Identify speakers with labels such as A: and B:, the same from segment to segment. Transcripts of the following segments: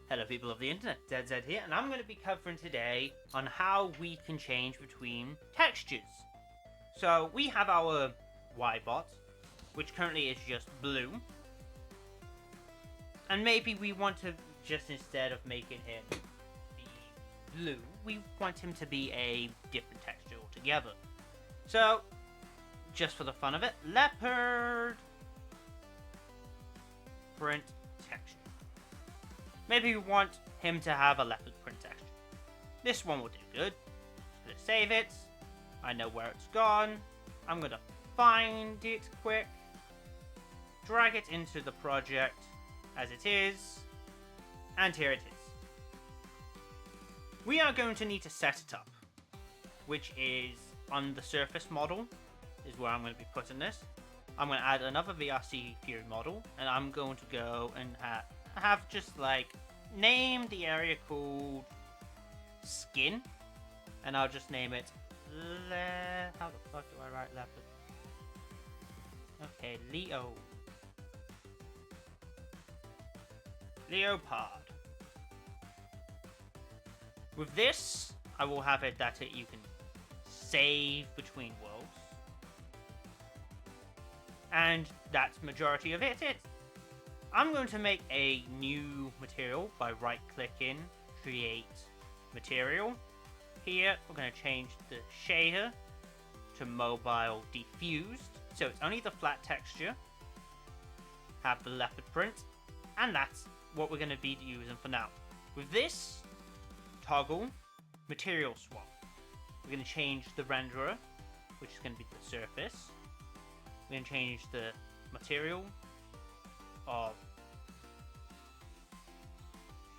A: Hello people of the internet, DedZed here, and I'm going to be covering today on how we can change between textures. So we have our Y-bot, which currently is just blue. And maybe we want to, just instead of making him be blue, we want him to be a different texture altogether. So, just for the fun of it, leopard-print texture. Maybe we want him to have a leopard print texture. This one will do good. I'm going to save it. I know where it's gone. I'm going to find it quick. Drag it into the project as it is. And here it is. We are going to need to set it up, which is on the surface model is where I'm going to be putting this. I'm going to add another VRCFury model, and I'm going to go and have just like name the area called skin, and I'll just name it how the fuck do I write leopard? Okay, leopard. With this, I will have it that you can save between worlds, and that's majority of it. I'm going to make a new material by right-clicking, create material. Here, we're going to change the shader to mobile diffused, so it's only the flat texture. Have the leopard print, and that's what we're going to be using for now. With this, toggle material swap. We're going to change the renderer, which is going to be the surface. We're going to change the material of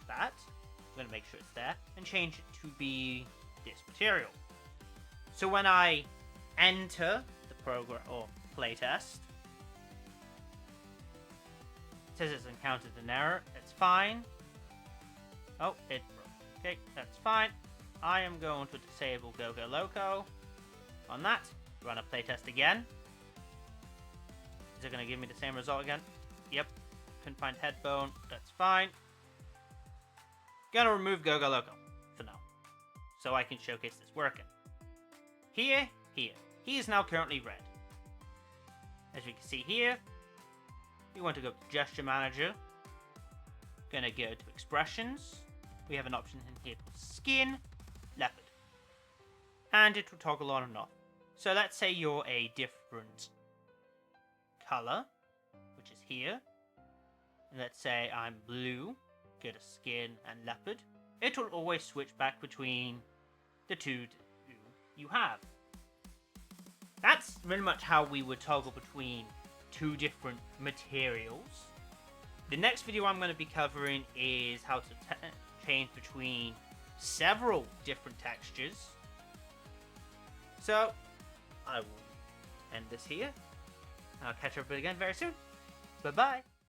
A: that. I'm going to make sure it's there and change it to be this material. So when I enter the program or playtest, it says it's encountered an error. It's fine. Oh, it broke. Okay, that's fine. I am going to disable GoGo Loco on that. Run a playtest again. Is it going to give me the same result again? Yep. Couldn't find head bone. That's fine. Gonna remove GoGo Loco for now, so I can showcase this working. Here. He is now currently red. As we can see here, we want to go to Gesture Manager. Gonna go to Expressions. We have an option in here called Skin, Leopard. And it will toggle on and off. So let's say you're a different color, which is here. And let's say I'm blue. Go to Skin and Leopard. It will always switch back between the two you have. That's pretty much how we would toggle between two different materials. The next video I'm going to be covering is how to change between several different textures. So, I will end this here. I'll catch up again very soon. Bye-bye.